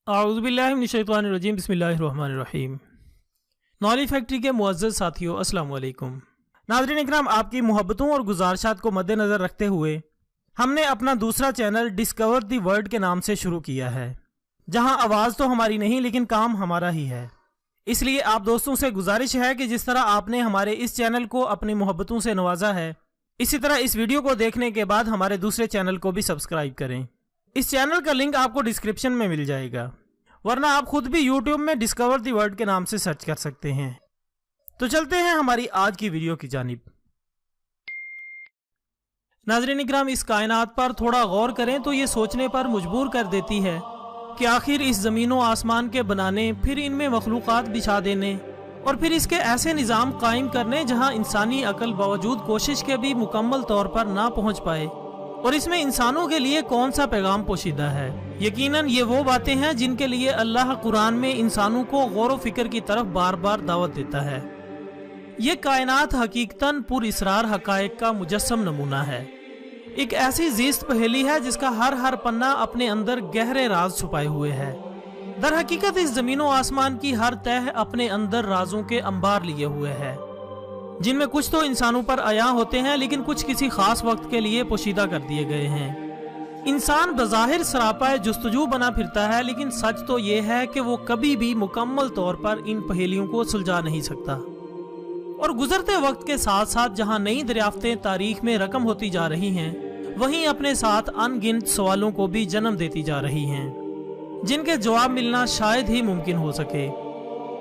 औज़ुबिल्लाहि मिनश्शैतानिर्रजीम बिस्मिल्लाहिर्रहमानिर्रहीम। नॉली फैक्ट्री के मुअज़्ज़ज़ साथियों, अस्सलाम वालेकुम। नाज़रीन इकराम, आपकी मोहब्बतों और गुज़ारिशात को मद्देनज़र रखते हुए हमने अपना दूसरा चैनल डिस्कवर दी वर्ल्ड के नाम से शुरू किया है, जहां आवाज़ तो हमारी नहीं लेकिन काम हमारा ही है। इसलिए आप दोस्तों से गुजारिश है कि जिस तरह आपने हमारे इस चैनल को अपनी मोहब्बतों से नवाजा है, इसी तरह इस वीडियो को देखने के बाद हमारे दूसरे चैनल को भी सब्सक्राइब करें। इस चैनल का लिंक आपको डिस्क्रिप्शन में मिल जाएगा, वरना आप खुद भी यूट्यूब में डिस्कवर दी वर्ल्ड के नाम से सर्च कर सकते हैं। तो चलते हैं हमारी आज की वीडियो की जानिब। नाज़रीन इकराम, इस कायनात पर थोड़ा गौर करें तो ये सोचने पर मजबूर कर देती है कि आखिर इस ज़मीन व आसमान के बनाने, फिर इनमें मखलूक़ात बिछा देने और फिर इसके ऐसे निज़ाम कायम करने जहाँ इंसानी अकल बावजूद कोशिश के भी मुकम्मल तौर पर ना पहुँच पाए, और इसमें इंसानों के लिए कौन सा पैगाम पोशीदा है। यकीनन ये वो बातें हैं जिनके लिए अल्लाह कुरान में इंसानों को गौर व फिक्र की तरफ बार बार दावत देता है। ये कायनात हकीकतन पुरइसरार हकायक का मुजस्सम नमूना है। एक ऐसी जीस्त पहेली है जिसका हर पन्ना अपने अंदर गहरे राज छुपाए हुए है। दर हकीकत इस जमीनों आसमान की हर तह अपने अंदर राजों के अंबार लिए हुए है, जिनमें कुछ तो इंसानों पर आया होते हैं, लेकिन कुछ किसी खास वक्त के लिए पोशीदा कर दिए गए हैं। इंसान बज़ाहिर सरापाए जुस्तजू बना फिरता है, लेकिन सच तो ये है कि वो कभी भी मुकम्मल तौर पर इन पहेलियों को सुलझा नहीं सकता। और गुजरते वक्त के साथ साथ जहां नई दरियाफ्तें तारीख में रकम होती जा रही हैं, वहीं अपने साथ अनगिनत सवालों को भी जन्म देती जा रही हैं, जिनके जवाब मिलना शायद ही मुमकिन हो सके।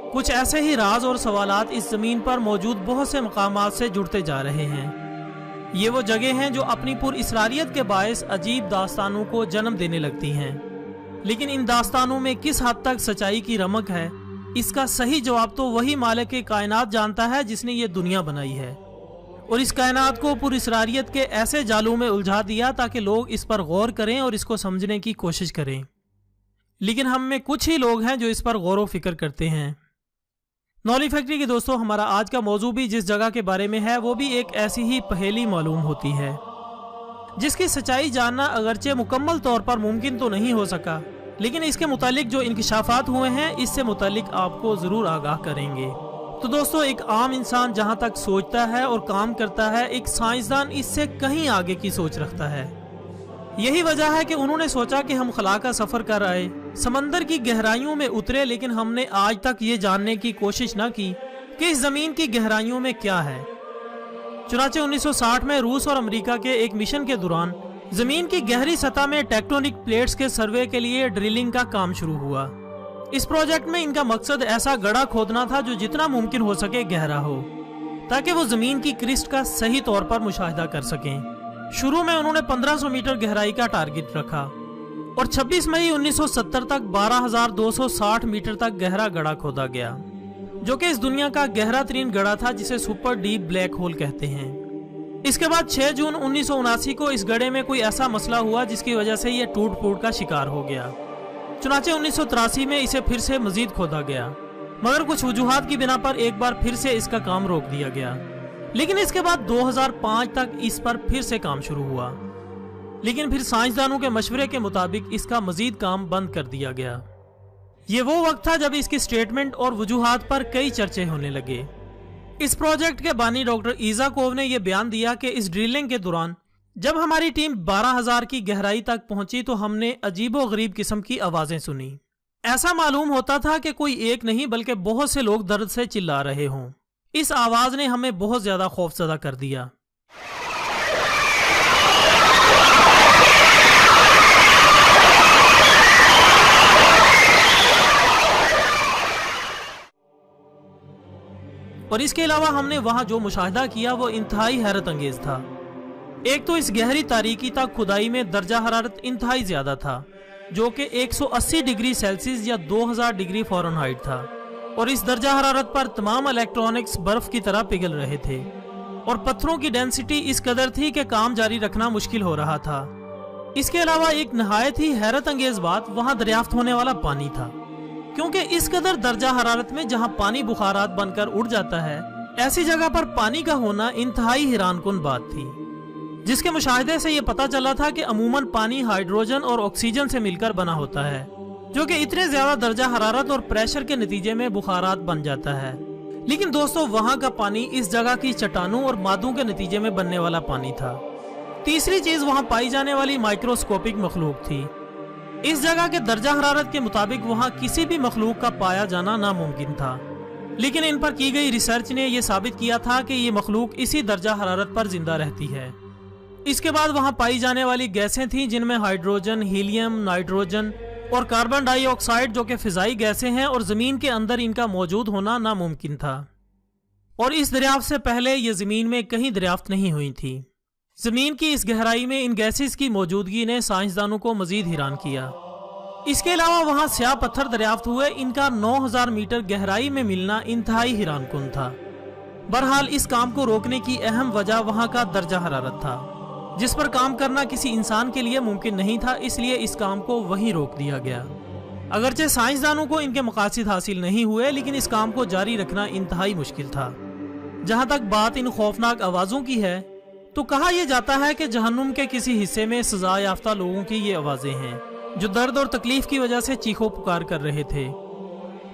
कुछ ऐसे ही राज और सवालात इस जमीन पर मौजूद बहुत से मकामात से जुड़ते जा रहे हैं। ये वो जगह हैं जो अपनी पुरइसरारियत के बायस अजीब दास्तानों को जन्म देने लगती हैं, लेकिन इन दास्तानों में किस हद तक सच्चाई की रमक है, इसका सही जवाब तो वही मालिक कायनात जानता है जिसने ये दुनिया बनाई है, और इस कायनात को पुरइसरारियत के ऐसे जालों में उलझा दिया ताकि लोग इस पर गौर करें और इसको समझने की कोशिश करें। लेकिन हम में कुछ ही लोग हैं जो इस पर गौर व फिक्र करते हैं। नॉली फैक्ट्री के दोस्तों, हमारा आज का मौजू भी जिस जगह के बारे में है वो भी एक ऐसी ही पहेली मालूम होती है, जिसकी सच्चाई जानना अगरचे मुकम्मल तौर पर मुमकिन तो नहीं हो सका, लेकिन इसके मुतालिक जो इंकिशाफात हुए हैं इससे मुतालिक आपको ज़रूर आगाह करेंगे। तो दोस्तों, एक आम इंसान जहाँ तक सोचता है और काम करता है, एक साइंसदान इससे कहीं आगे की सोच रखता है। यही वजह है कि उन्होंने सोचा कि हम खला का सफ़र कर आए, समंदर की गहराइयों में उतरे, लेकिन हमने आज तक ये जानने की कोशिश न की कि इस ज़मीन की गहराइयों में क्या है। चुनाचे 1960 में रूस और अमेरिका के एक मिशन के दौरान ज़मीन की गहरी सतह में टेक्टोनिक प्लेट्स के सर्वे के लिए ड्रिलिंग का काम शुरू हुआ। इस प्रोजेक्ट में इनका मकसद ऐसा गड्ढा खोदना था जो जितना मुमकिन हो सके गहरा हो, ताकि वो ज़मीन की क्रिस्ट का सही तौर पर मुशाहिदा कर सकें। शुरू में उन्होंने 1500 मीटर गहराई का टारगेट रखा और 26 मई 1970 तक 12,260 मीटर तक गहरा गड्ढा खोदा गया, जो कि इस दुनिया का गहरा तरीन गड्ढा था, जिसे सुपर डीप ब्लैक होल कहते हैं। इसके बाद 6 जून 1979 को इस गड्ढे में कोई ऐसा मसला हुआ जिसकी वजह से यह टूट फूट का शिकार हो गया। चुनाचे 1983 में इसे फिर से मजीद खोदा गया, मगर कुछ वजूहात की बिना पर एक बार फिर से इसका काम रोक दिया गया। लेकिन इसके बाद 2005 तक इस पर फिर से काम शुरू हुआ, लेकिन फिर साइंसदानों के मशवरे के मुताबिक इसका मजीद काम बंद कर दिया गया। ये वो वक्त था जब इसकी स्टेटमेंट और वजूहात पर कई चर्चे होने लगे। इस प्रोजेक्ट के बानी डॉक्टर ईजाकोव ने यह बयान दिया कि इस ड्रिलिंग के दौरान जब हमारी टीम 12,000 की गहराई तक पहुंची तो हमने अजीबो गरीब किस्म की आवाजें सुनी। ऐसा मालूम होता था कि कोई एक नहीं बल्कि बहुत से लोग दर्द से चिल्ला रहे हों। इस आवाज ने हमें बहुत ज्यादा खौफजदा कर दिया। और इसके अलावा हमने वहां जो मुशाहिदा किया वो इंतहाई हैरत अंगेज था। एक तो इस गहरी तारीकी तक खुदाई में दर्जा हरारत इंतहाई ज्यादा था, जो कि 180 डिग्री सेल्सियस या 2000 डिग्री फ़ारेनहाइट था, और इस दर्जा हरारत पर तमाम इलेक्ट्रॉनिक्स बर्फ की तरह पिघल रहे थे, और पत्थरों की डेंसिटी इस कदर थी कि काम जारी रखना मुश्किल हो रहा था। इसके अलावा एक नहायत ही हैरत अंगेज बात वहां दरियाफ्त होने वाला पानी था, क्योंकि इस कदर दर्जा हरारत में जहां पानी बुखारात बनकर उड़ जाता है, ऐसी जगह पर पानी का होना इंतहाई हैरानकुन बात थी, जिसके मुशाहिदे से ये पता चला था कि अमूमन पानी हाइड्रोजन और ऑक्सीजन से मिलकर बना होता है, जो कि इतने ज्यादा दर्जा हरारत और प्रेशर के नतीजे में बुखारात बन जाता है। लेकिन दोस्तों वहाँ का पानी इस जगह की चट्टानों और मादों के नतीजे में बनने वाला पानी था। तीसरी चीज वहाँ पाई जाने वाली माइक्रोस्कोपिक मखलूक थी। इस जगह के दर्जा हरारत के मुताबिक वहाँ किसी भी मखलूक का पाया जाना नामुमकिन था, लेकिन इन पर की गई रिसर्च ने यह साबित किया था कि ये मखलूक इसी दर्जा हरारत पर जिंदा रहती है। इसके बाद वहाँ पाई जाने वाली गैसें थीं जिनमें हाइड्रोजन, हीलियम, नाइट्रोजन और कार्बन डाइऑक्साइड जो कि फिजाई गैसें हैं और जमीन के अंदर इनका मौजूद होना नामुमकिन था। और इस दरियाफ्त से पहले ये जमीन में कहीं दरियाफ्त नहीं हुई थी। जमीन की इस गहराई में इन गैसेस की मौजूदगी ने साइंसदानों को मजीद हैरान किया। इसके अलावा वहाँ स्याह पत्थर दरियाफ्त हुए, इनका 9000 मीटर गहराई में मिलना इंतहाई हैरानकुन था। बहरहाल इस काम को रोकने की अहम वजह वहाँ का दर्जा हरारत था, जिस पर काम करना किसी इंसान के लिए मुमकिन नहीं था, इसलिए इस काम को वहीं रोक दिया गया। अगरचे साइंसदानों को इनके मकासद हासिल नहीं हुए, लेकिन इस काम को जारी रखना इंतहाई मुश्किल था। जहाँ तक बात इन खौफनाक आवाज़ों की है, तो कहा यह जाता है कि जहन्नुम के किसी हिस्से में सजा याफ्ता लोगों की ये आवाज़ें हैं जो दर्द और तकलीफ की वजह से चीखो पुकार कर रहे थे।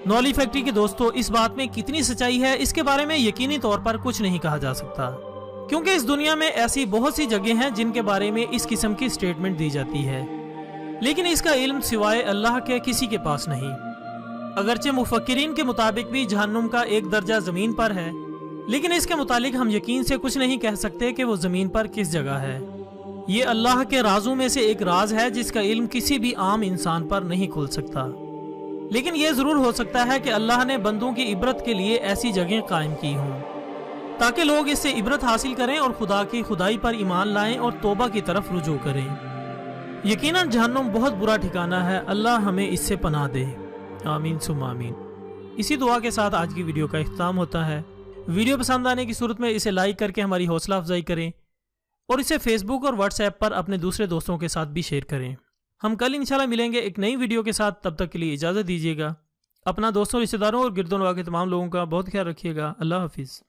नौली फैक्ट्री के दोस्तों, इस बात में कितनी सच्चाई है इसके बारे में यकीनी तौर पर कुछ नहीं कहा जा सकता, क्योंकि इस दुनिया में ऐसी बहुत सी जगह हैं जिनके बारे में इस किस्म की स्टेटमेंट दी जाती है, लेकिन इसका इल्म सिवाय अल्लाह के किसी के पास नहीं। अगरचे मुफक्किरीन के मुताबिक भी जहन्नुम का एक दर्जा ज़मीन पर है, लेकिन इसके मुतालिक हम यकीन से कुछ नहीं कह सकते कि वो ज़मीन पर किस जगह है। ये अल्लाह के राजों में से एक राज है जिसका इल्म किसी भी आम इंसान पर नहीं खुल सकता। लेकिन यह ज़रूर हो सकता है कि अल्लाह ने बंदों की इबरत के लिए ऐसी जगह कायम की हों ताकि लोग इससे इबरत हासिल करें और खुदा की खुदाई पर ईमान लाएं और तौबा की तरफ रुजू करें। यकीनन जहन्नुम बहुत बुरा ठिकाना है, अल्लाह हमें इससे पनाह दे। आमीन सुम्मा आमीन। इसी दुआ के साथ आज की वीडियो का इख्तिताम होता है। वीडियो पसंद आने की सूरत में इसे लाइक करके हमारी हौसला अफजाई करें और इसे फेसबुक और व्हाट्सएप पर अपने दूसरे दोस्तों के साथ भी शेयर करें। हम कल इंशाल्लाह मिलेंगे एक नई वीडियो के साथ, तब तक के लिए इजाज़त दीजिएगा। अपना दोस्तों, रिश्तेदारों और गिरदोनवा के तमाम लोगों का बहुत ख्याल रखिएगा। अल्लाह हाफिज़।